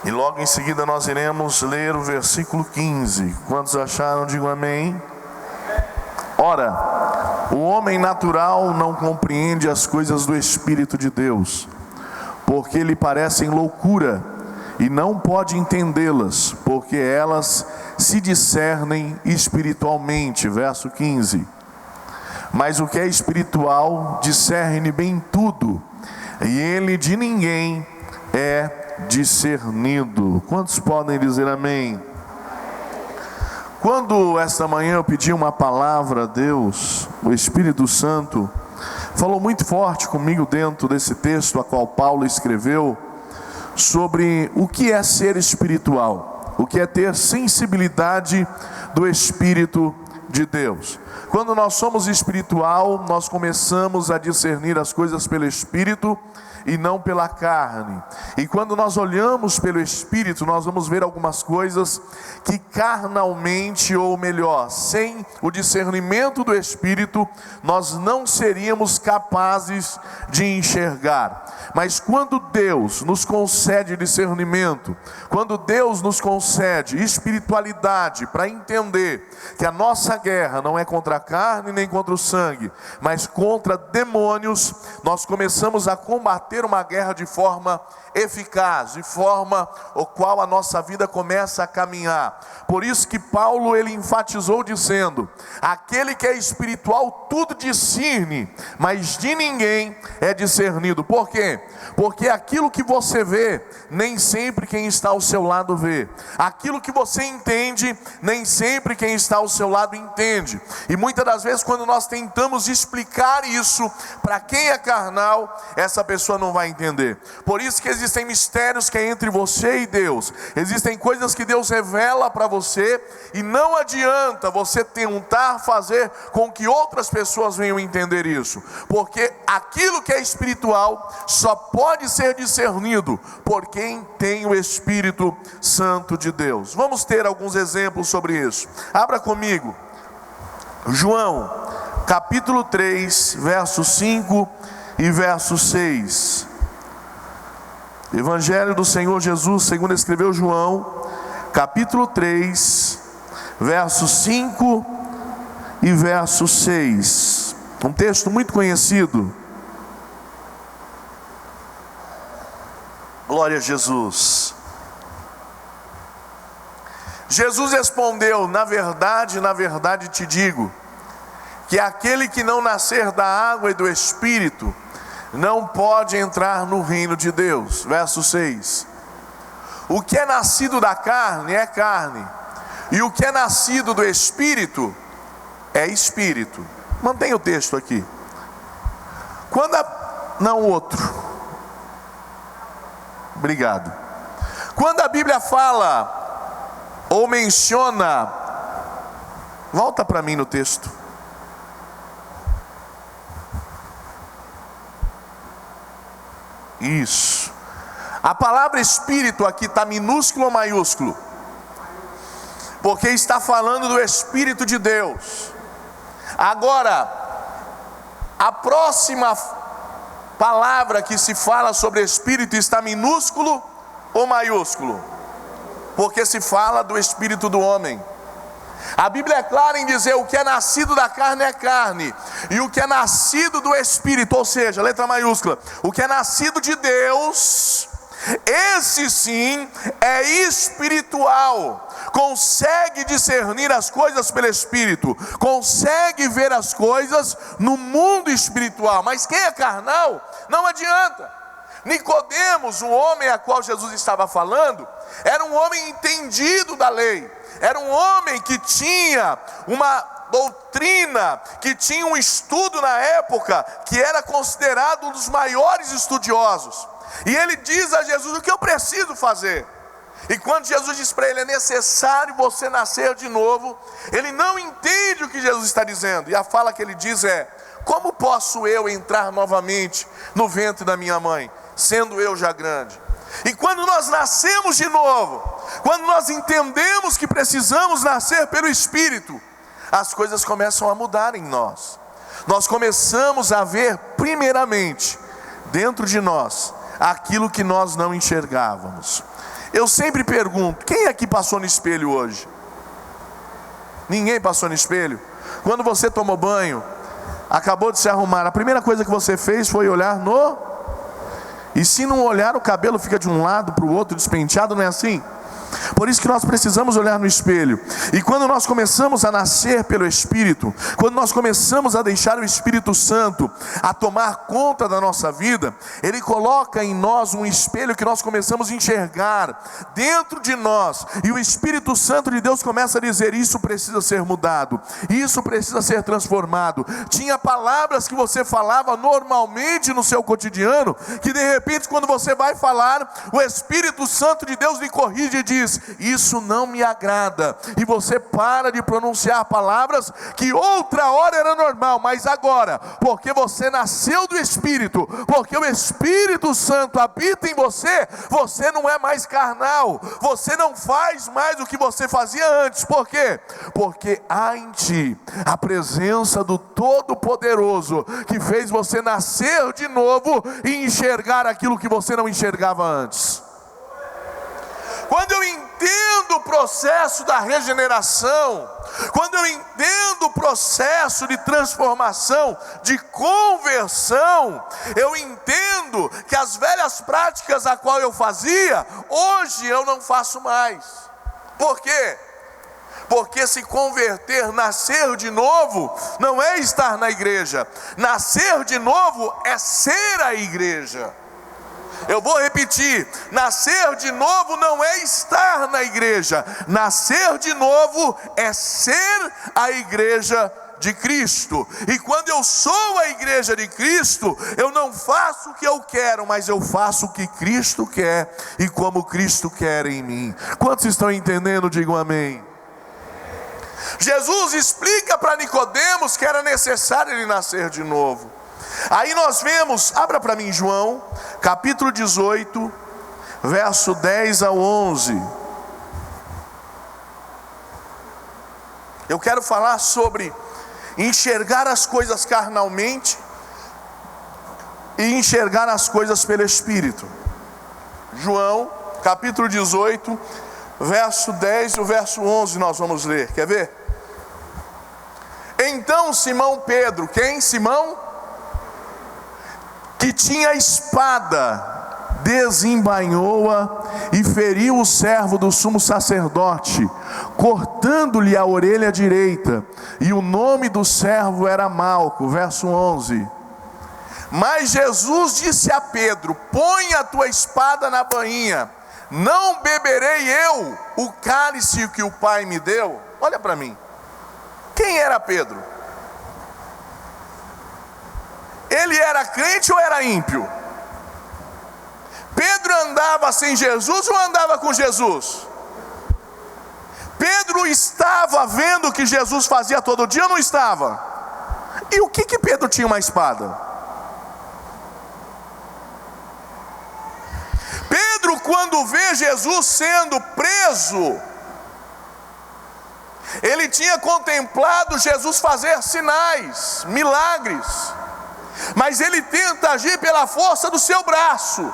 E logo em seguida nós iremos ler o versículo 15. Quantos acharam, digam amém. Ora, o homem natural não compreende as coisas do Espírito de Deus, porque lhe parecem loucura, e não pode entendê-las, porque elas se discernem espiritualmente. Verso 15. Mas o que é espiritual discerne bem tudo, e ele de ninguém é discernido. Quantos podem dizer amém? Quando esta manhã eu pedi uma palavra a Deus, o Espírito Santo falou muito forte comigo dentro desse texto a qual Paulo escreveu, sobre o que é ser espiritual, o que é ter sensibilidade do Espírito de Deus. Quando nós somos espiritual, nós começamos a discernir as coisas pelo Espírito e não pela carne. E quando nós olhamos pelo Espírito, nós vamos ver algumas coisas que carnalmente, ou melhor, sem o discernimento do Espírito, nós não seríamos capazes de enxergar. Mas quando Deus nos concede discernimento, quando Deus nos concede espiritualidade para entender que a nossa guerra não é contra a carne nem contra o sangue, mas contra demônios, nós começamos a combater uma guerra de forma eficaz, de forma o qual a nossa vida começa a caminhar. Por isso que Paulo ele enfatizou dizendo: aquele que é espiritual tudo discerne, mas de ninguém é discernido. Por quê? Porque aquilo que você vê, nem sempre quem está ao seu lado vê. Aquilo que você entende, nem sempre quem está ao seu lado entende. E muitas das vezes quando nós tentamos explicar isso para quem é carnal, essa pessoa não vai entender. Por isso que existem mistérios que é entre você e Deus. Existem coisas que Deus revela para você, e não adianta você tentar fazer com que outras pessoas venham entender isso, porque aquilo que é espiritual só pode ser discernido por quem tem o Espírito Santo de Deus. Vamos ter alguns exemplos sobre isso. Abra comigo João capítulo 3, verso 5 e verso 6. Evangelho do Senhor Jesus segundo escreveu João, capítulo 3, verso 5 e verso 6. Um texto muito conhecido. Glória a Jesus. Jesus respondeu: na verdade te digo, que aquele que não nascer da água e do Espírito não pode entrar no reino de Deus. Verso 6. O que é nascido da carne é carne, e o que é nascido do Espírito é Espírito. Mantenha o texto aqui. Obrigado. Quando a Bíblia fala ou menciona, volta para mim no texto. Isso. A palavra Espírito aqui está minúsculo ou maiúsculo? Porque está falando do Espírito de Deus. Agora, a próxima palavra que se fala sobre Espírito está minúsculo ou maiúsculo? Porque se fala do Espírito do homem. A Bíblia é clara em dizer: o que é nascido da carne é carne, e o que é nascido do Espírito, ou seja, letra maiúscula, o que é nascido de Deus, esse sim é espiritual, consegue discernir as coisas pelo Espírito, consegue ver as coisas no mundo espiritual. Mas quem é carnal, não adianta. Nicodemos, o homem a qual Jesus estava falando, era um homem entendido da lei, era um homem que tinha uma doutrina, que tinha um estudo na época, que era considerado um dos maiores estudiosos. E ele diz a Jesus: o que eu preciso fazer? E quando Jesus diz para ele: é necessário você nascer de novo, ele não entende o que Jesus está dizendo. E a fala que ele diz é: como posso eu entrar novamente no ventre da minha mãe, sendo eu já grande? E quando nós nascemos de novo, quando nós entendemos que precisamos nascer pelo Espírito, as coisas começam a mudar em nós. Nós começamos a ver primeiramente dentro de nós aquilo que nós não enxergávamos. Eu sempre pergunto: quem aqui passou no espelho hoje? Ninguém passou no espelho? Quando você tomou banho, acabou de se arrumar, a primeira coisa que você fez foi olhar no... E se não olhar, o cabelo fica de um lado para o outro, despenteado, não é assim? Por isso que nós precisamos olhar no espelho. E quando nós começamos a nascer pelo Espírito, quando nós começamos a deixar o Espírito Santo a tomar conta da nossa vida, Ele coloca em nós um espelho que nós começamos a enxergar dentro de nós. E o Espírito Santo de Deus começa a dizer: isso precisa ser mudado, isso precisa ser transformado. Tinha palavras que você falava normalmente no seu cotidiano, que de repente quando você vai falar, o Espírito Santo de Deus lhe corrige e diz: isso não me agrada. E você para de pronunciar palavras que outra hora era normal, mas agora, porque você nasceu do Espírito, porque o Espírito Santo habita em você, você não é mais carnal, você não faz mais o que você fazia antes. Por quê? Porque há em ti a presença do Todo-Poderoso, que fez você nascer de novo e enxergar aquilo que você não enxergava antes. Quando eu entendo o processo da regeneração, quando eu entendo o processo de transformação, de conversão, eu entendo que as velhas práticas a qual eu fazia, hoje eu não faço mais. Por quê? Porque se converter, nascer de novo, não é estar na igreja. Nascer de novo é ser a igreja. Eu vou repetir: nascer de novo não é estar na igreja, nascer de novo é ser a igreja de Cristo. E quando eu sou a igreja de Cristo, eu não faço o que eu quero, mas eu faço o que Cristo quer e como Cristo quer em mim. Quantos estão entendendo? Digam amém. Jesus explica para Nicodemos que era necessário ele nascer de novo. Aí nós vemos, abra para mim João, capítulo 18, verso 10 ao 11. Eu quero falar sobre enxergar as coisas carnalmente e enxergar as coisas pelo Espírito. João, capítulo 18, verso 10 e o verso 11 nós vamos ler, quer ver? Então Simão Pedro, quem? Simão? Que tinha espada, desembainhou-a e feriu o servo do sumo sacerdote, cortando-lhe a orelha direita, e o nome do servo era Malco. Verso 11. Mas Jesus disse a Pedro: põe a tua espada na bainha, não beberei eu o cálice que o Pai me deu? Olha para mim, quem era Pedro? Ele era crente ou era ímpio? Pedro andava sem Jesus ou andava com Jesus? Pedro estava vendo o que Jesus fazia todo dia ou não estava? E o que Pedro tinha uma espada? Pedro, quando vê Jesus sendo preso, ele tinha contemplado Jesus fazer sinais, milagres, mas ele tenta agir pela força do seu braço,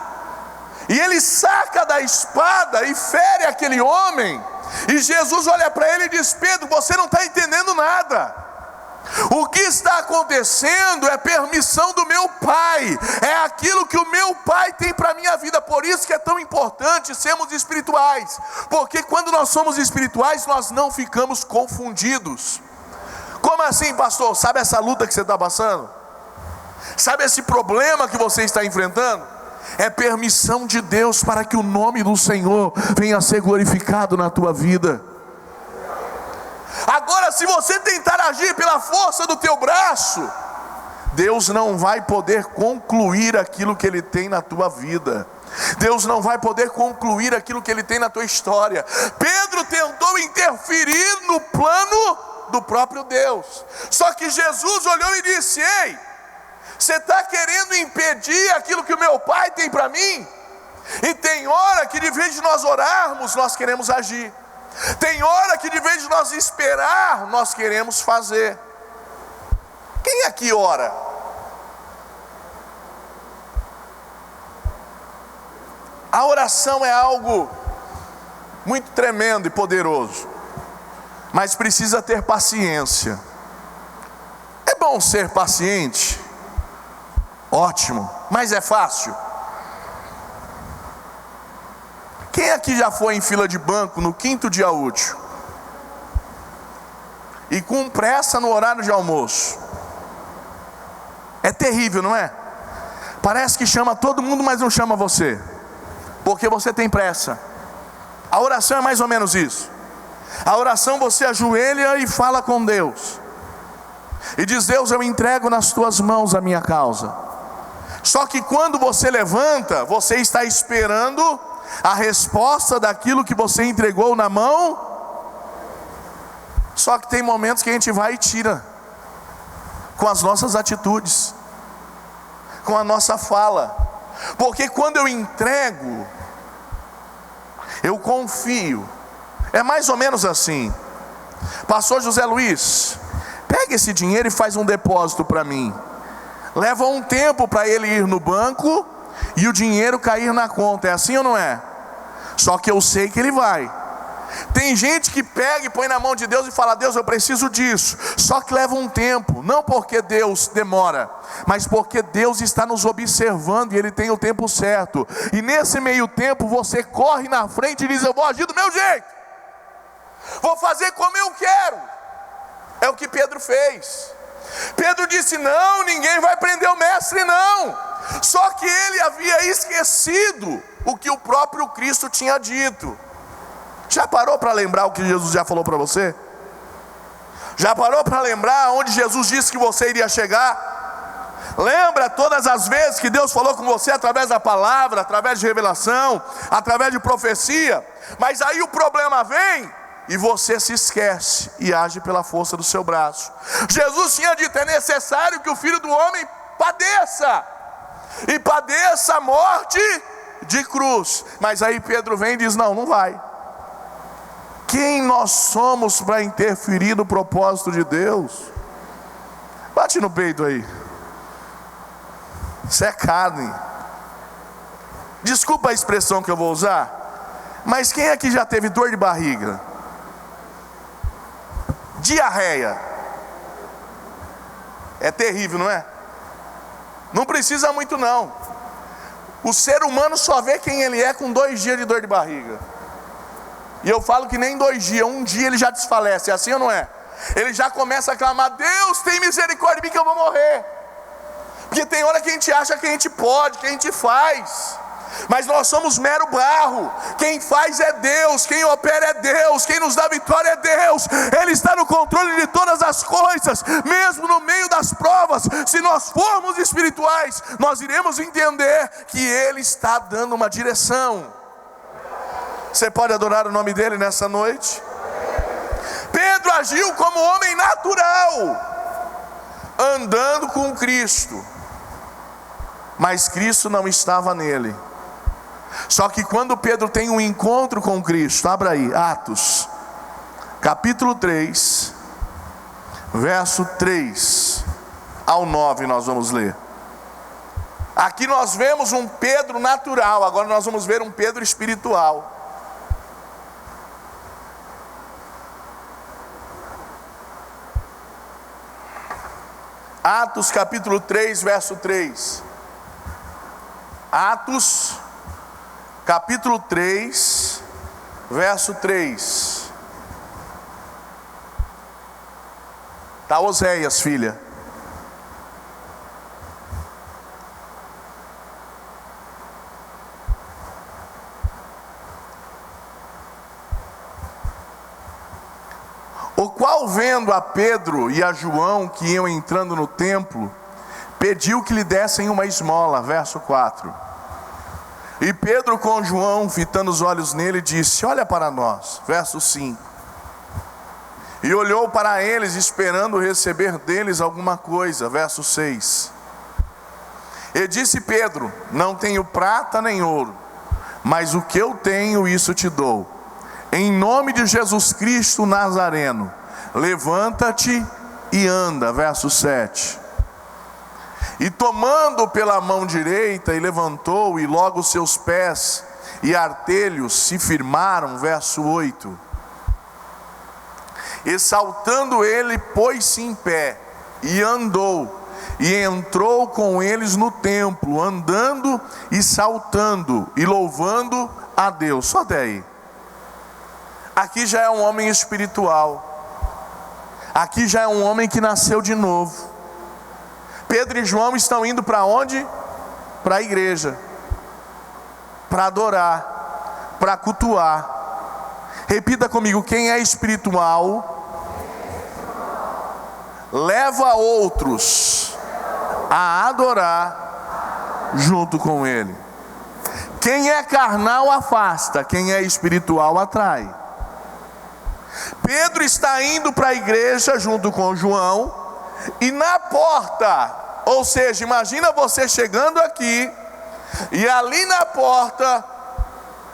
e ele saca da espada e fere aquele homem, e Jesus olha para ele e diz: Pedro, você não está entendendo nada. O que está acontecendo é permissão do meu Pai, é aquilo que o meu Pai tem para a minha vida. Por isso que é tão importante sermos espirituais, porque quando nós somos espirituais, nós não ficamos confundidos. Como assim, pastor? Sabe essa luta que você está passando? Sabe esse problema que você está enfrentando? É permissão de Deus para que o nome do Senhor venha a ser glorificado na tua vida. Agora, se você tentar agir pela força do teu braço, Deus não vai poder concluir aquilo que Ele tem na tua vida. Deus não vai poder concluir aquilo que Ele tem na tua história. Pedro tentou interferir no plano do próprio Deus, só que Jesus olhou e disse: ei, você está querendo impedir aquilo que o meu Pai tem para mim? E tem hora que de vez de nós orarmos, nós queremos agir. Tem hora que de vez de nós esperar, nós queremos fazer. Quem aqui ora? A oração é algo muito tremendo e poderoso, mas precisa ter paciência. É bom ser paciente? Ótimo, mas é fácil? Quem aqui já foi em fila de banco no 5º dia útil? E com pressa no horário de almoço? É terrível, não é? Parece que chama todo mundo, mas não chama você, porque você tem pressa. A oração é mais ou menos isso. A oração, você ajoelha e fala com Deus, e diz: Deus, eu entrego nas tuas mãos a minha causa. Só que quando você levanta, você está esperando a resposta daquilo que você entregou na mão. Só que tem momentos que a gente vai e tira, com as nossas atitudes, com a nossa fala. Porque quando eu entrego, eu confio. É mais ou menos assim: Pastor José Luiz, pega esse dinheiro e faz um depósito para mim. Leva um tempo para ele ir no banco e o dinheiro cair na conta. É assim ou não é? Só que eu sei que ele vai. Tem gente que pega e põe na mão de Deus e fala: Deus, eu preciso disso. Só que leva um tempo, não porque Deus demora, mas porque Deus está nos observando e Ele tem o tempo certo. E nesse meio tempo você corre na frente e diz: eu vou agir do meu jeito, vou fazer como eu quero. É o que Pedro fez. Pedro disse: não, ninguém vai prender o mestre, não. Só que ele havia esquecido o que o próprio Cristo tinha dito. Já parou para lembrar o que Jesus já falou para você? Já parou para lembrar onde Jesus disse que você iria chegar? Lembra todas as vezes que Deus falou com você através da palavra, através de revelação, através de profecia? Mas aí o problema vem e você se esquece e age pela força do seu braço. Jesus tinha dito: é necessário que o Filho do Homem padeça, e padeça a morte de cruz. Mas aí Pedro vem e diz: não, não vai. Quem nós somos para interferir no propósito de Deus? Bate no peito aí. Isso é carne. Desculpa a expressão que eu vou usar, mas quem aqui já teve dor de barriga? Diarreia. É terrível, não é? Não precisa muito não. O ser humano só vê quem ele é com 2 dias de dor de barriga. E eu falo que nem 2 dias, um dia ele já desfalece. É assim ou não é? Ele já começa a clamar: Deus, tem misericórdia de mim que eu vou morrer. Porque tem hora que a gente acha que a gente pode, que a gente faz, mas nós somos mero barro. Quem faz é Deus, quem opera é Deus, quem nos dá vitória é Deus. Ele está no controle de todas as coisas. Mesmo no meio das provas, se nós formos espirituais, nós iremos entender que Ele está dando uma direção. Você pode adorar o nome dele nessa noite? Pedro agiu como homem natural, andando com Cristo, mas Cristo não estava nele. Só que quando Pedro tem um encontro com Cristo, abra aí, Atos, capítulo 3, verso 3 ao 9, nós vamos ler. Aqui nós vemos um Pedro natural, agora nós vamos ver um Pedro espiritual. Atos capítulo 3, verso 3. Atos capítulo 3, verso 3. Está Oséias, filha. O qual, vendo a Pedro e a João que iam entrando no templo, pediu que lhe dessem uma esmola. Verso 4. E Pedro com João, fitando os olhos nele, disse: olha para nós. Verso 5. E olhou para eles, esperando receber deles alguma coisa. Verso 6. E disse Pedro: não tenho prata nem ouro, mas o que eu tenho, isso te dou. Em nome de Jesus Cristo Nazareno, levanta-te e anda. Verso 7. E tomando pela mão direita, e levantou, e logo os seus pés e artelhos se firmaram, verso 8. E saltando ele, pôs-se em pé, e andou, e entrou com eles no templo, andando e saltando, e louvando a Deus. Só até aí. Aqui já é um homem espiritual. Aqui já é um homem que nasceu de novo. Pedro e João estão indo para onde? Para a igreja, para adorar, para cultuar. Repita comigo: quem é espiritual leva outros a adorar junto com ele. Quem é carnal afasta, quem é espiritual atrai. Pedro está indo para a igreja junto com João, e na porta, ou seja, imagina você chegando aqui, e ali na porta,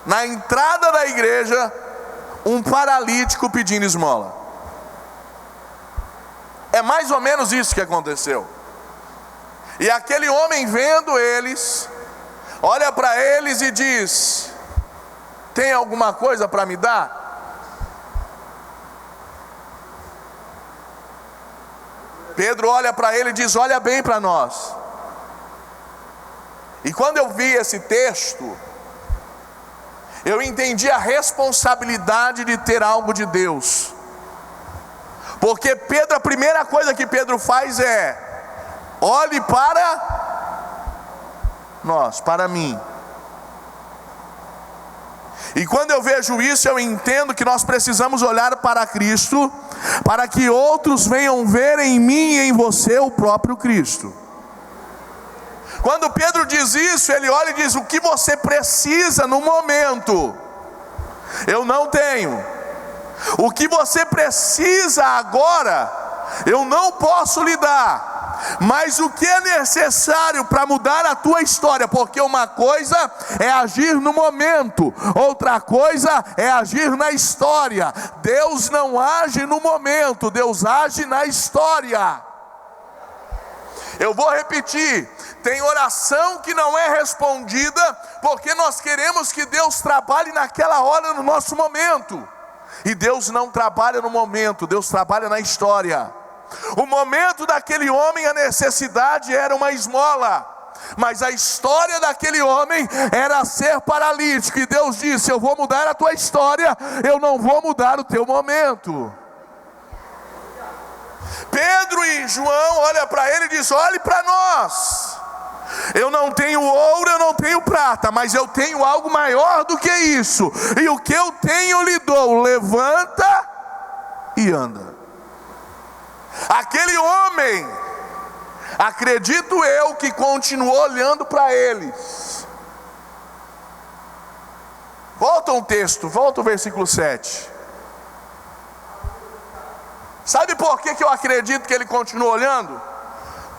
na entrada da igreja, um paralítico pedindo esmola. É mais ou menos isso que aconteceu. E aquele homem, vendo eles, olha para eles e diz: tem alguma coisa para me dar? Pedro olha para ele e diz: olha bem para nós. E quando eu vi esse texto, eu entendi a responsabilidade de ter algo de Deus. Porque Pedro, a primeira coisa que Pedro faz é: olhe para nós, para mim. E quando eu vejo isso, eu entendo que nós precisamos olhar para Cristo, para que outros venham ver em mim e em você o próprio Cristo. Quando Pedro diz isso, ele olha e diz: o que você precisa no momento, eu não tenho. O que você precisa agora, eu não posso lhe dar. Mas o que é necessário para mudar a tua história? Porque uma coisa é agir no momento, outra coisa é agir na história. Deus não age no momento, Deus age na história. Eu vou repetir: tem oração que não é respondida, porque nós queremos que Deus trabalhe naquela hora, no nosso momento. E Deus não trabalha no momento, Deus trabalha na história. O momento daquele homem, a necessidade era uma esmola, mas a história daquele homem era ser paralítico. E Deus disse: eu vou mudar a tua história, eu não vou mudar o teu momento. Pedro e João olham para ele e dizem: olhe para nós. Eu não tenho ouro, eu não tenho prata, mas eu tenho algo maior do que isso. E o que eu tenho lhe dou. Levanta e anda. Aquele homem, acredito eu, que continuou olhando para eles. Volta um texto, volta o versículo 7. Sabe por que eu acredito que ele continuou olhando?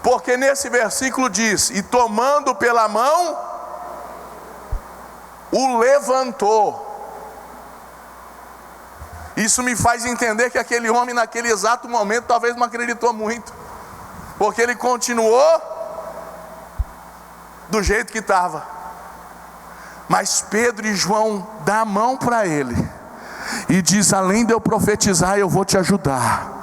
Porque nesse versículo diz: e tomando pela mão, o levantou. Isso me faz entender que aquele homem naquele exato momento talvez não acreditou muito, porque ele continuou do jeito que estava. Mas Pedro e João dão a mão para ele e diz: além de eu profetizar, eu vou te ajudar.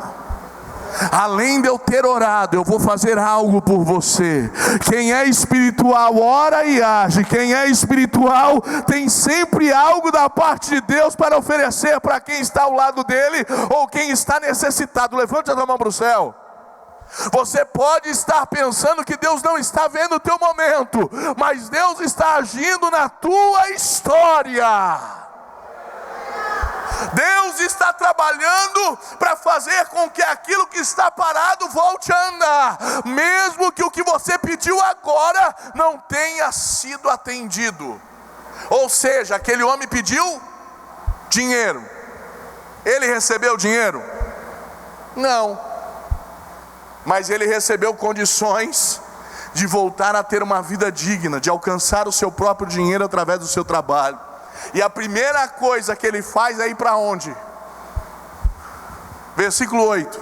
Além de eu ter orado, eu vou fazer algo por você. Quem é espiritual ora e age. Quem é espiritual tem sempre algo da parte de Deus para oferecer para quem está ao lado dele ou quem está necessitado. Levante a tua mão para o céu. Você pode estar pensando que Deus não está vendo o teu momento, mas Deus está agindo na tua história. Deus está trabalhando para fazer com que aquilo que está parado volte a andar, mesmo que o que você pediu agora não tenha sido atendido. Ou seja, aquele homem pediu dinheiro. Ele recebeu dinheiro? Não. Mas ele recebeu condições de voltar a ter uma vida digna, de alcançar o seu próprio dinheiro através do seu trabalho. E a primeira coisa que ele faz é ir para onde? Versículo 8.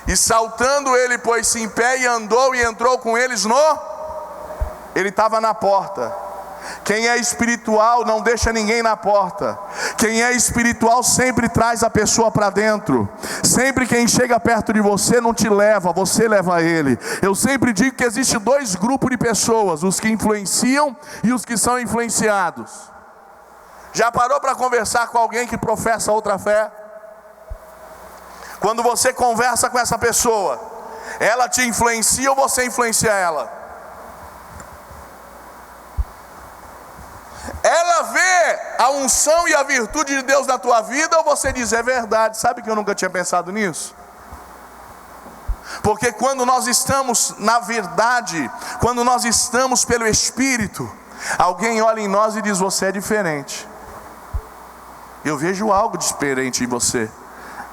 E saltando ele pôs-se em pé e andou e entrou com eles no... Ele estava na porta. Quem é espiritual não deixa ninguém na porta. Quem é espiritual sempre traz a pessoa para dentro. Sempre quem chega perto de você não te leva, você leva ele. Eu sempre digo que existe dois grupos de pessoas: os que influenciam e os que são influenciados. Já parou para conversar com alguém que professa outra fé? Quando você conversa com essa pessoa, ela te influencia ou você influencia ela? Ela vê a unção e a virtude de Deus na tua vida, ou você diz: é verdade? Sabe que eu nunca tinha pensado nisso? Porque quando nós estamos na verdade, quando nós estamos pelo Espírito, alguém olha em nós e diz: você é diferente. Eu vejo algo diferente em você.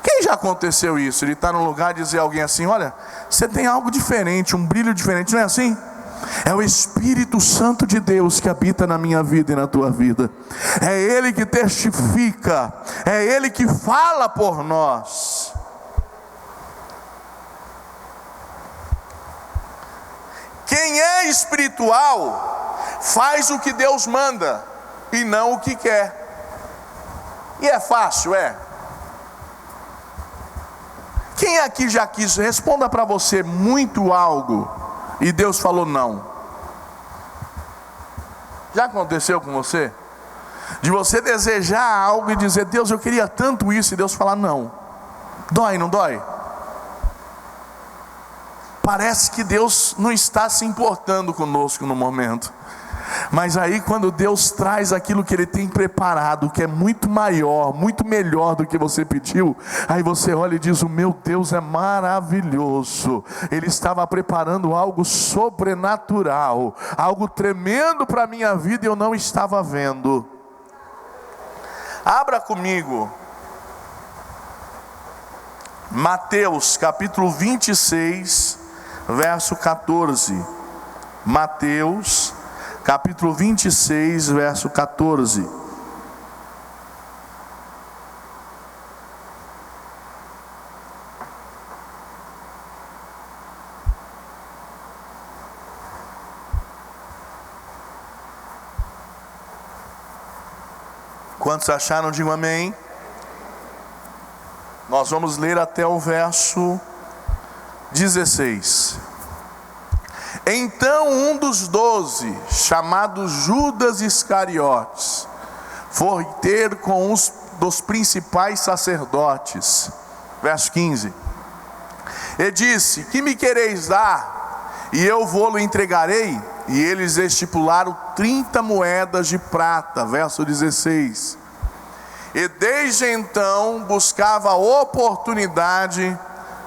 Quem já aconteceu isso? Ele está num lugar e dizer a alguém assim: olha, você tem algo diferente, um brilho diferente, não é assim? É o Espírito Santo de Deus que habita na minha vida e na tua vida. É Ele que testifica, é Ele que fala por nós. Quem é espiritual faz o que Deus manda e não o que quer. E é fácil, é? Quem aqui já quis, responda para você, muito algo e Deus falou não? Já aconteceu com você? De você desejar algo e dizer: Deus, eu queria tanto isso, e Deus falar não. Dói, não dói? Parece que Deus não está se importando conosco no momento. Mas aí quando Deus traz aquilo que Ele tem preparado, que é muito maior, muito melhor do que você pediu, aí você olha e diz: o meu Deus é maravilhoso. Ele estava preparando algo sobrenatural, algo tremendo para a minha vida e eu não estava vendo. Abra comigo Mateus capítulo 26, verso 14. Mateus capítulo 26, verso 14. Quantos acharam? Digam amém. Nós vamos ler até o verso 16. Então um dos 12, chamado Judas Iscariotes, foi ter com uns dos principais sacerdotes. Verso 15. E disse: que me quereis dar? E eu vou-lo entregarei. E eles estipularam 30 moedas de prata. Verso 16. E desde então buscava oportunidade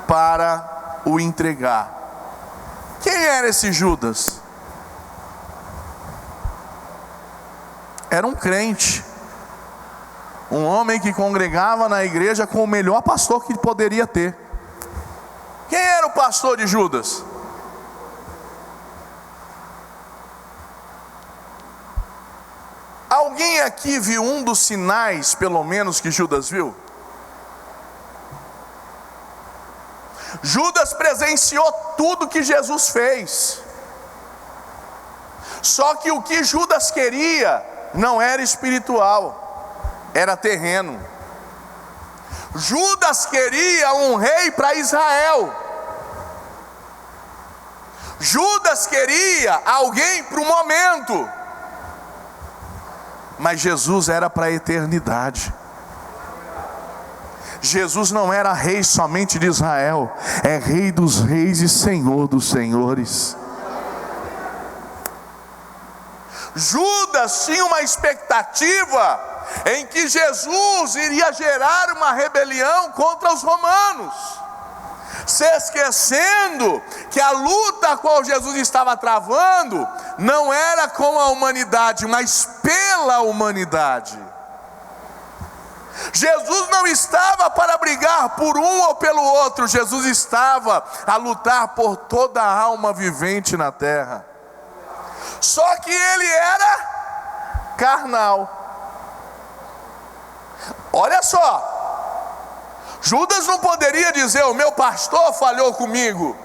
para o entregar. Quem era esse Judas? Era um crente, um homem que congregava na igreja com o melhor pastor que poderia ter. Quem era o pastor de Judas? Alguém aqui viu um dos sinais, pelo menos, que Judas viu? Judas presenciou tudo que Jesus fez. Só que o que Judas queria não era espiritual, era terreno. Judas queria um rei para Israel. Judas queria alguém para o momento. Mas Jesus era para a eternidade. Jesus não era rei somente de Israel, é rei dos reis e senhor dos senhores. Judas tinha uma expectativa em que Jesus iria gerar uma rebelião contra os romanos, se esquecendo que a luta a qual Jesus estava travando não era com a humanidade, mas pela humanidade. Jesus não estava para brigar por um ou pelo outro, Jesus estava a lutar por toda a alma vivente na terra. Só que ele era carnal. Olha só, Judas não poderia dizer: o meu pastor falhou comigo.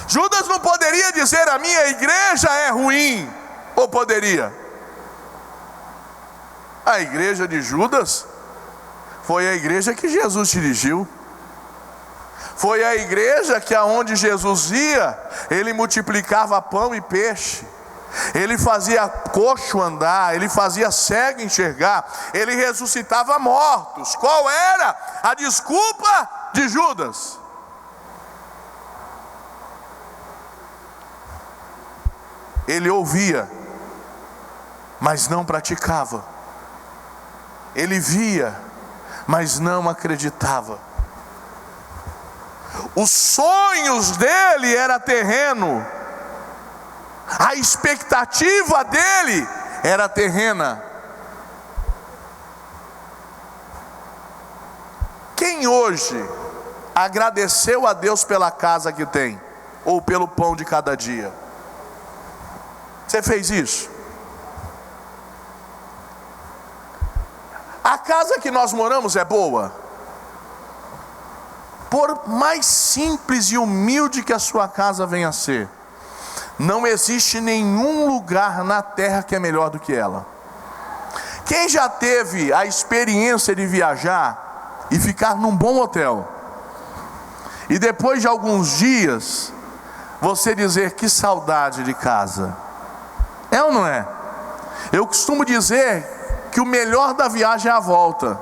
Judas não poderia dizer: a minha igreja é ruim. Ou poderia? A igreja de Judas foi a igreja que Jesus dirigiu. Foi a igreja que aonde Jesus ia, ele multiplicava pão e peixe. Ele fazia coxo andar, ele fazia cego enxergar, ele ressuscitava mortos. Qual era a desculpa de Judas? Ele ouvia, mas não praticava. Ele via, mas não acreditava. Os sonhos dele era terreno. A expectativa dele era terrena. Quem hoje agradeceu a Deus pela casa que tem, ou pelo pão de cada dia? Você fez isso? A casa que nós moramos é boa? Por mais simples e humilde que a sua casa venha a ser, não existe nenhum lugar na terra que é melhor do que ela. Quem já teve a experiência de viajar e ficar num bom hotel, e depois de alguns dias você dizer que saudade de casa? É ou não é? Eu costumo dizer que o melhor da viagem é a volta.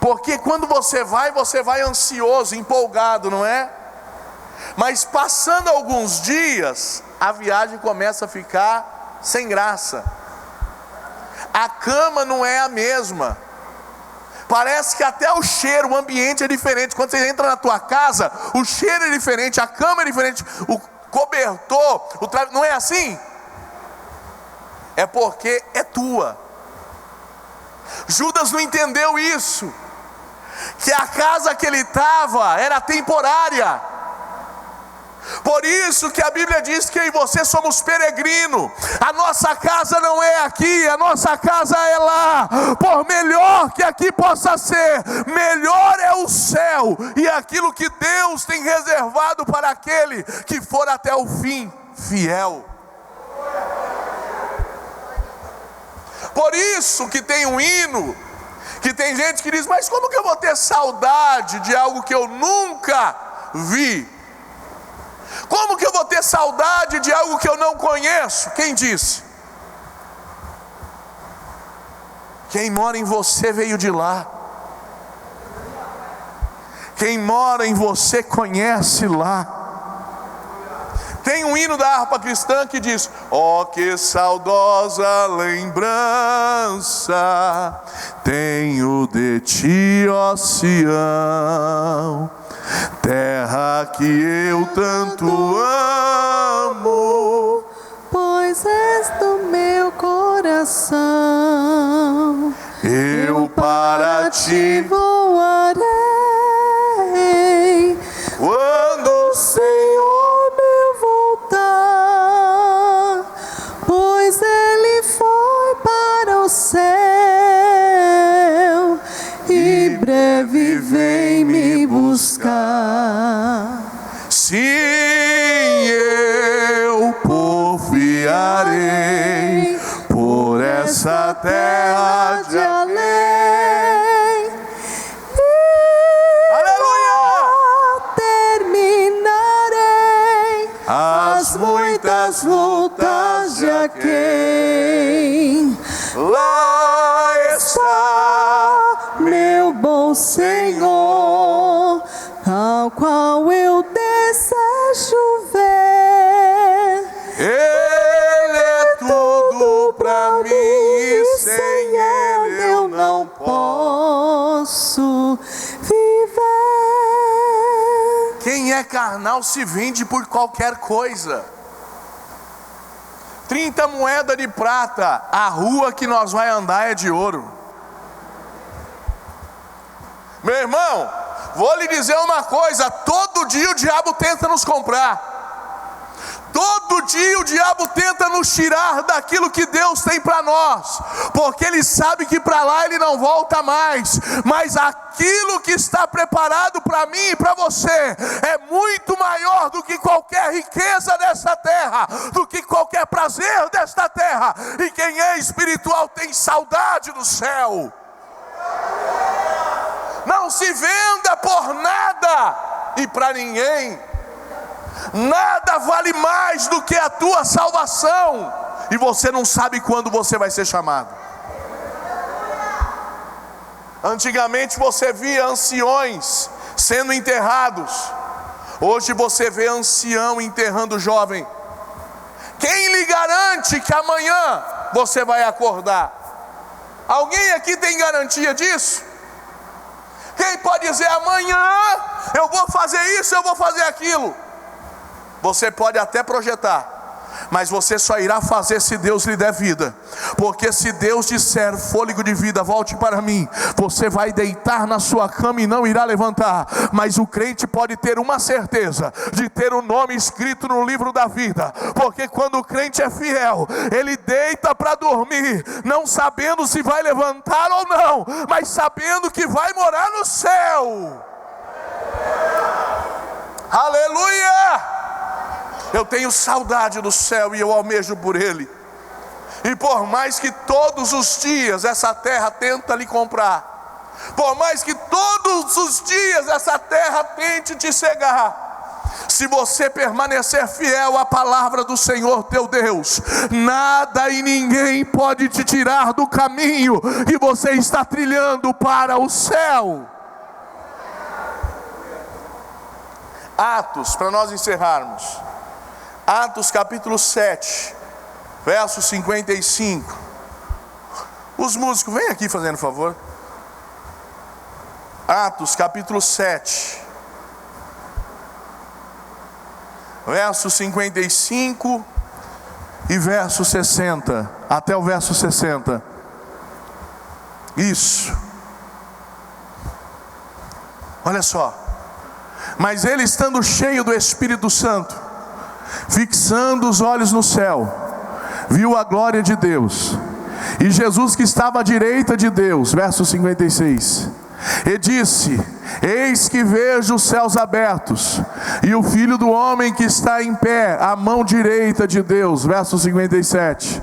Porque quando você vai ansioso, empolgado, não é? Mas passando alguns dias, a viagem começa a ficar sem graça. A cama não é a mesma. Parece que até o cheiro, o ambiente é diferente. Quando você entra na tua casa, o cheiro é diferente, a cama é diferente, o cobertor, não é assim? É porque é tua. Judas não entendeu isso, que a casa que ele estava era temporária. Por isso que a Bíblia diz que eu e você somos peregrinos. A nossa casa não é aqui, a nossa casa é lá. Por melhor que aqui possa ser, melhor é o céu e aquilo que Deus tem reservado para aquele que for até o fim fiel. Por isso que tem um hino, que tem gente que diz: mas como que eu vou ter saudade de algo que eu nunca vi? Como que eu vou ter saudade de algo que eu não conheço? Quem disse? Quem mora em você veio de lá. Quem mora em você conhece lá. Tem um hino da harpa cristã que diz: ó, que saudosa lembrança tenho de ti, ó Sião, terra que eu tanto amo, pois és do meu coração. Eu para ti voarei quando o Senhor meu voltar, pois Ele foi para o céu e breve vem me buscar. sim, eu porfiarei por essa terra de além, aleluia! terminarei as muitas lutas de a quem Lá está meu bom Senhor, ao qual eu desejo ver. Ele é tudo pra mim e sem Ele eu não posso viver. Quem é carnal se vende por qualquer coisa. 30 moedas de prata, a rua que nós vai andar é de ouro. Meu irmão, vou lhe dizer uma coisa: todo dia o diabo tenta nos comprar. Todo Todo dia o diabo tenta nos tirar daquilo que Deus tem para nós, porque ele sabe que para lá ele não volta mais. Mas aquilo que está preparado para mim e para você é muito maior do que qualquer riqueza desta terra, do que qualquer prazer desta terra. E quem é espiritual tem saudade do céu. Não se venda por nada e para ninguém. Nada vale mais do que a tua salvação, e você não sabe quando você vai ser chamado. Antigamente você via anciões sendo enterrados, hoje você vê ancião enterrando jovem. Quem lhe garante que amanhã você vai acordar? Alguém aqui tem garantia disso? Quem pode dizer amanhã eu vou fazer isso, eu vou fazer aquilo? Você pode até projetar, mas você só irá fazer se Deus lhe der vida. Porque se Deus disser fôlego de vida, volte para mim, você vai deitar na sua cama e não irá levantar. Mas o crente pode ter uma certeza de ter o nome escrito no livro da vida, porque quando o crente é fiel, ele deita para dormir, não sabendo se vai levantar ou não, mas sabendo que vai morar no céu. Aleluia! Eu tenho saudade do céu e eu almejo por ele. E por mais que todos os dias essa terra tenta lhe comprar, por mais que todos os dias essa terra tente te cegar, se você permanecer fiel à palavra do Senhor teu Deus, nada e ninguém pode te tirar do caminho que você está trilhando para o céu. Atos, para nós encerrarmos, Atos capítulo 7, verso 55. Os músicos, vem aqui fazendo favor. Atos capítulo 7, verso 55 e verso 60, até o verso 60. Isso. Olha só. Mas ele, estando cheio do Espírito Santo, fixando os olhos no céu, viu a glória de Deus, e Jesus que estava à direita de Deus, verso 56, e disse: eis que vejo os céus abertos, e o Filho do homem que está em pé, à mão direita de Deus, verso 57.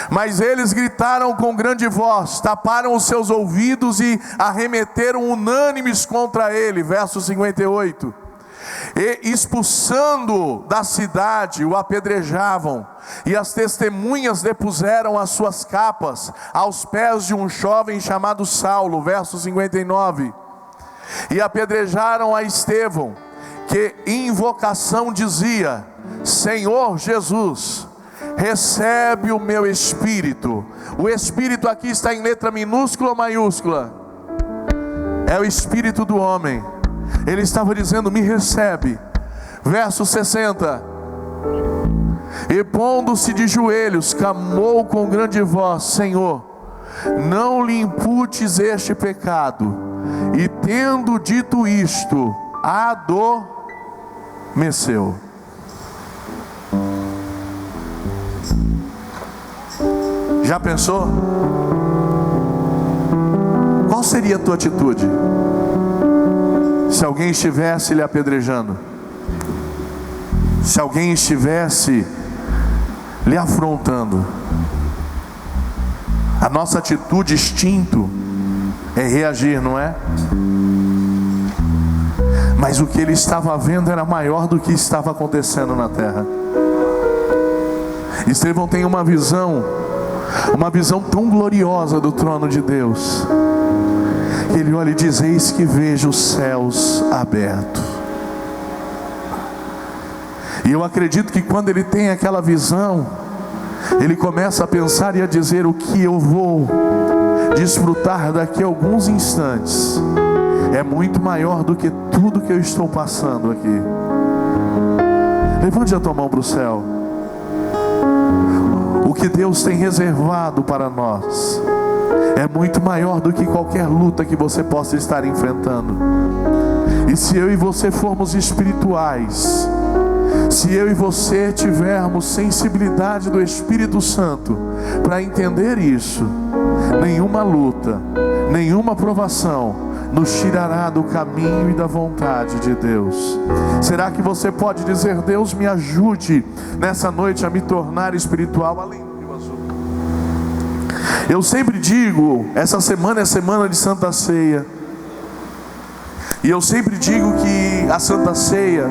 Mas eles gritaram com grande voz, taparam os seus ouvidos e arremeteram unânimes contra ele, verso 58. E expulsando da cidade, o apedrejavam, e as testemunhas depuseram as suas capas aos pés de um jovem chamado Saulo, verso 59. E apedrejaram a Estevão, que em invocação dizia: Senhor Jesus, recebe o meu espírito. O espírito aqui está em letra minúscula ou maiúscula? É o espírito do homem. Ele estava dizendo: me recebe. Verso 60. E pondo-se de joelhos, clamou com grande voz: Senhor, não lhe imputes este pecado. E tendo dito isto, adormeceu. Já pensou? Qual seria a tua atitude se alguém estivesse lhe apedrejando? Se alguém estivesse lhe afrontando? A nossa atitude, instinto, é reagir, não é? Mas o que ele estava vendo era maior do que estava acontecendo na terra. Estevão tem uma visão tão gloriosa do trono de Deus, que ele olha e diz: eis que vejo os céus abertos. E eu acredito que quando ele tem aquela visão, ele começa a pensar e a dizer: o que eu vou desfrutar daqui a alguns instantes é muito maior do que tudo que eu estou passando aqui. Levante a tua mão para o céu. O que Deus tem reservado para nós é muito maior do que qualquer luta que você possa estar enfrentando. E se eu e você formos espirituais, Se eu e você tivermos sensibilidade do Espírito Santo para entender isso, nenhuma luta, nenhuma provação nos tirará do caminho e da vontade de Deus. Será que você pode dizer: Deus, me ajude nessa noite a me tornar espiritual além do Rio Azul? Eu sempre digo, essa semana é semana de Santa Ceia, e eu sempre digo que a Santa Ceia,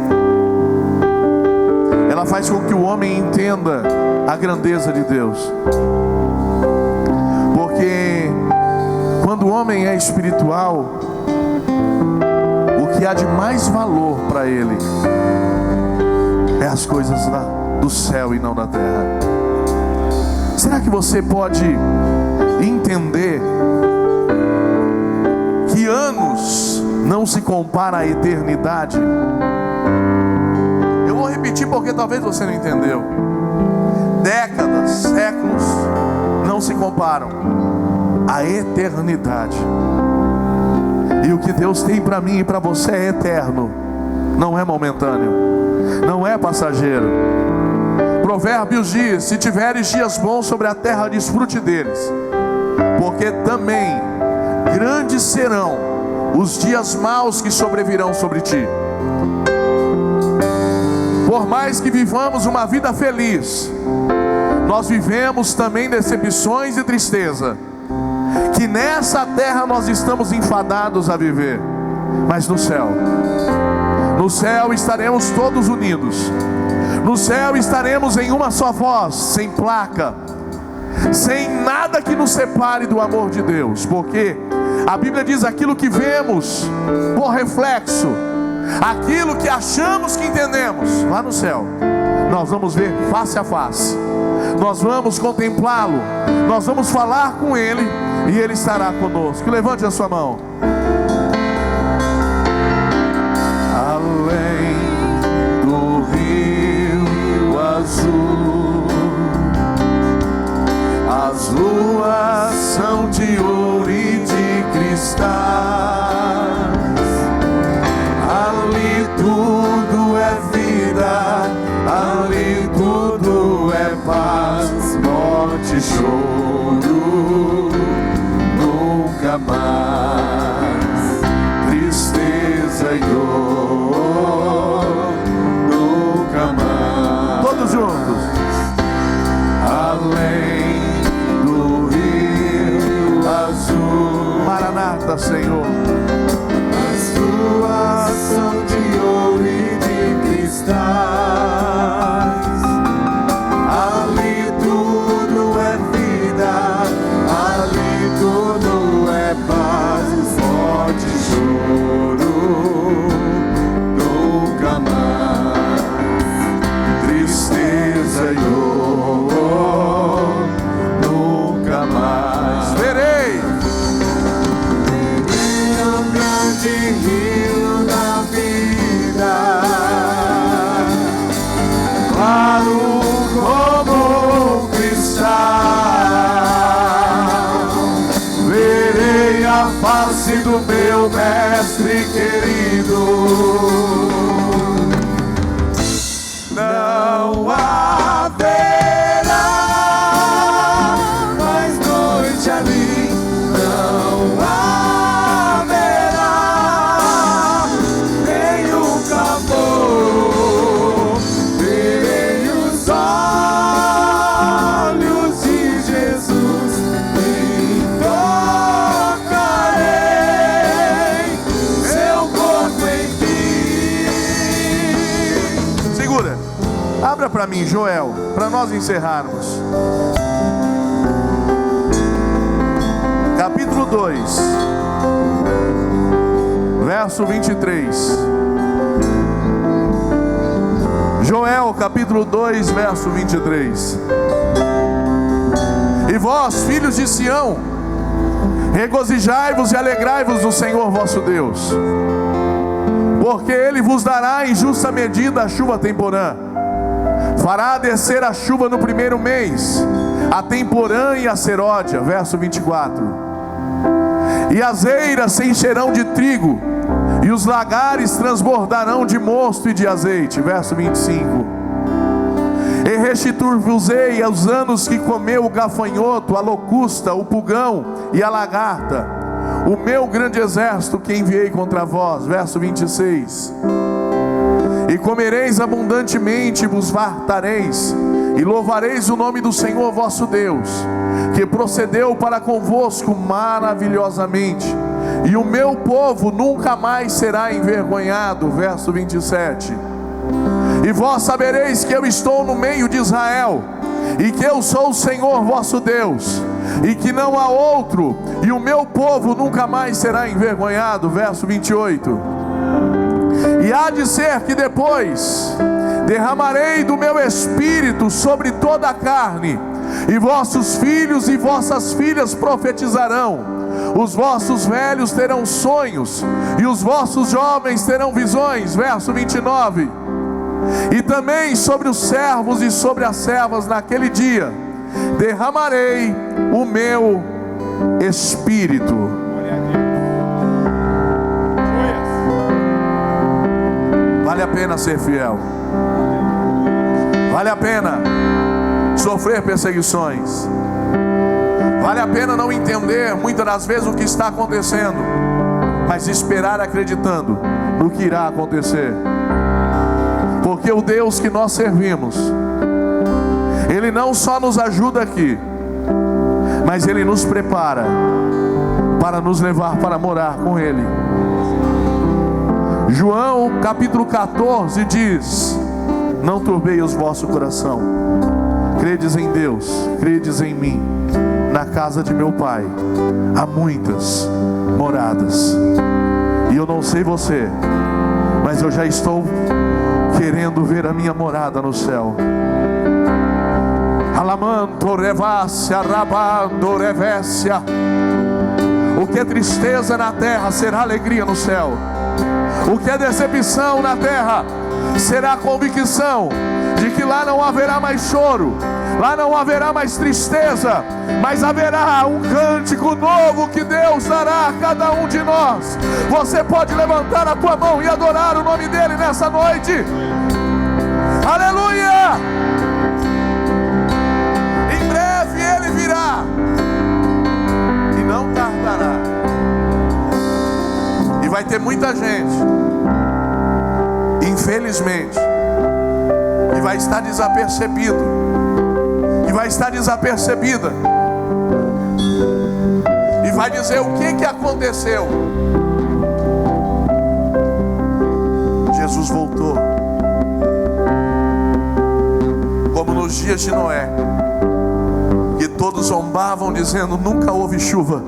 ela faz com que o homem entenda a grandeza de Deus. Porque quando o homem é espiritual, o que há de mais valor para ele é as coisas do céu e não da terra. Será que você pode entender que anos não se compara à eternidade? Eu vou repetir porque talvez você não entendeu. Décadas, séculos não se comparam à eternidade. E o que Deus tem para mim e para você é eterno, não é momentâneo, não é passageiro. Provérbios diz: se tiveres dias bons sobre a terra, desfrute deles, porque também grandes serão os dias maus que sobrevirão sobre ti. Por mais que vivamos uma vida feliz, nós vivemos também decepções e tristeza, que nessa terra nós estamos enfadados a viver. Mas no céu estaremos todos unidos. No céu estaremos em uma só voz, sem placa, sem nada que nos separe do amor de Deus. Porque a Bíblia diz: aquilo que vemos por reflexo, aquilo que achamos que entendemos, lá no céu nós vamos ver face a face, nós vamos contemplá-lo, nós vamos falar com Ele, e Ele estará conosco. Levante a sua mão. Além do Rio Azul, as luas são de ouro e de cristais. Ali tudo é vida, ali tudo é paz, morte e choro nunca mais, tristeza e dor nunca mais. Todos juntos. Além do Rio Azul, Maranata, Senhor. As tuas são de ouro e de cristais. Ali tudo é vida, ali tudo é paz, forte choro nunca mais, tristeza e dor nunca mais. Verei o grande rio da vida, claro como um cristal. Verei a face do meu mestre querido. Não haverá mais noite ali, não haverá nenhum clamor. Verei os olhos de Jesus e tocarei seu corpo em ti. Segura, abra para mim, Joel, para nós encerrarmos. Capítulo 2, verso 23. Joel, capítulo 2, verso 23. E vós, filhos de Sião, regozijai-vos e alegrai-vos no Senhor vosso Deus, porque Ele vos dará em justa medida a chuva temporã. Fará descer a chuva no primeiro mês, a temporã e a seródia. Verso 24. E as eiras se encherão de trigo, e os lagares transbordarão de mosto e de azeite. Verso 25. E restituir-vos-ei aos anos que comeu o gafanhoto, a locusta, o pulgão e a lagarta, o meu grande exército que enviei contra vós. Verso 26. E comereis abundantemente, e vos fartareis, e louvareis o nome do Senhor vosso Deus, que procedeu para convosco maravilhosamente, e o meu povo nunca mais será envergonhado. Verso 27. E vós sabereis que eu estou no meio de Israel, e que eu sou o Senhor vosso Deus, e que não há outro, e o meu povo nunca mais será envergonhado. Verso 28. E há de ser que depois derramarei do meu espírito sobre toda a carne, e vossos filhos e vossas filhas profetizarão, os vossos velhos terão sonhos, e os vossos jovens terão visões. Verso 29. E também sobre os servos e sobre as servas naquele dia derramarei o meu espírito. Vale a pena ser fiel, vale a pena sofrer perseguições, vale a pena não entender muitas das vezes o que está acontecendo, mas esperar acreditando no que irá acontecer. Porque o Deus que nós servimos, Ele não só nos ajuda aqui, mas Ele nos prepara para nos levar para morar com Ele. João capítulo 14 diz: não turbeis o vosso coração, credes em Deus, credes em mim. Na casa de meu Pai há muitas moradas. E eu não sei você, mas eu já estou querendo ver a minha morada no céu. Alamanto revácia, rabando revécia. O que é tristeza na terra será alegria no céu. O que é decepção na terra será convicção de que lá não haverá mais choro, lá não haverá mais tristeza, mas haverá um cântico novo que Deus dará a cada um de nós. Você pode levantar a tua mão e adorar o nome dEle nessa noite. Aleluia! Em breve Ele virá e não tardará. E vai ter muita gente, infelizmente, que vai estar desapercebido, e vai estar desapercebida, e vai dizer: o que aconteceu? Jesus voltou, como nos dias de Noé, que todos zombavam dizendo: nunca houve chuva.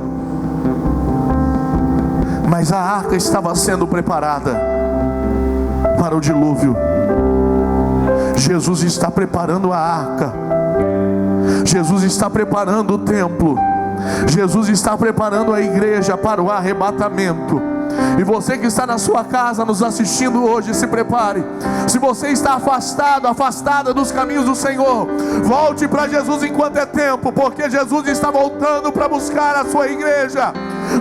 Mas a arca estava sendo preparada para o dilúvio. Jesus está preparando a arca. Jesus está preparando o templo. Jesus está preparando a igreja para o arrebatamento. E você que está na sua casa nos assistindo hoje, se prepare. Se você está afastado, afastada dos caminhos do Senhor, volte para Jesus enquanto é tempo, porque Jesus está voltando para buscar a sua igreja.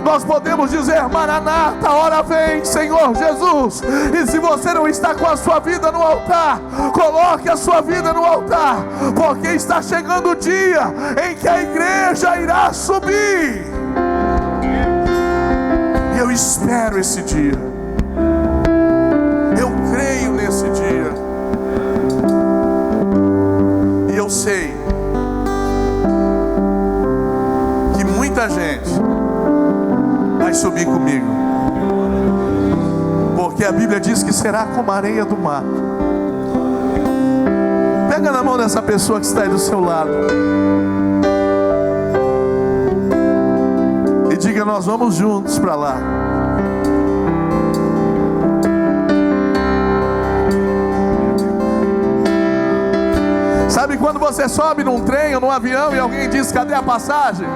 Nós podemos dizer: Maranata, hora vem, Senhor Jesus. E se você não está com a sua vida no altar, coloque a sua vida no altar, porque está chegando o dia em que a igreja irá subir. E eu espero esse dia, eu creio nesse dia, e eu sei que muita gente vai subir comigo, porque a Bíblia diz que será como a areia do mar. Pega na mão dessa pessoa que está aí do seu lado e diga: nós vamos juntos para lá. Sabe quando você sobe num trem ou num avião e alguém diz: cadê a passagem?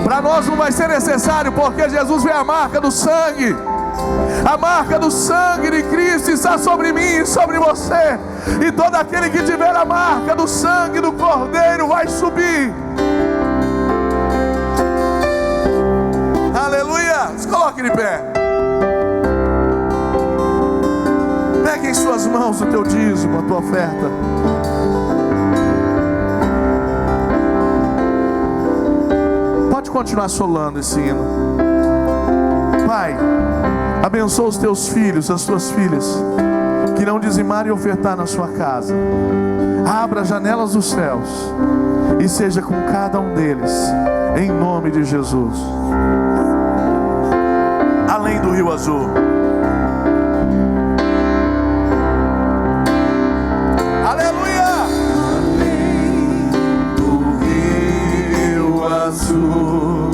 Para nós não vai ser necessário, porque Jesus vê a marca do sangue. A marca do sangue de Cristo está sobre mim e sobre você. E todo aquele que tiver a marca do sangue do Cordeiro vai subir. Aleluia! Se coloque de pé. suas mãos o teu dízimo, a tua oferta. Pode continuar solando esse hino. Pai, abençoa os teus filhos, as tuas filhas, que não dizimarem e ofertar na sua casa. Abra as janelas dos céus e seja com cada um deles, em nome de Jesus. Além do Rio Azul. Aleluia! Além do Rio Azul,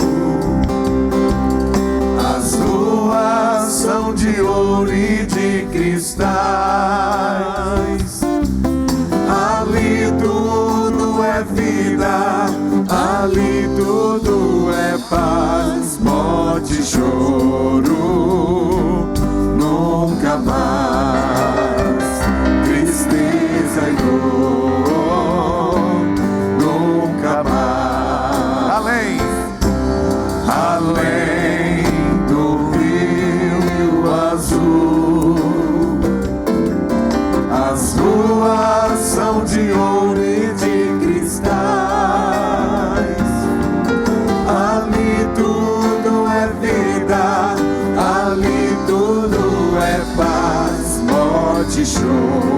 as ruas são de ouro e de cristais. Ali tudo é vida, ali tudo é paz, morte e choro, nunca mais, tristeza e dor, nunca mais. Além do Rio Azul, as ruas são de ouro e de cristais. Ali tudo é vida, ali tudo é paz, morte e choro,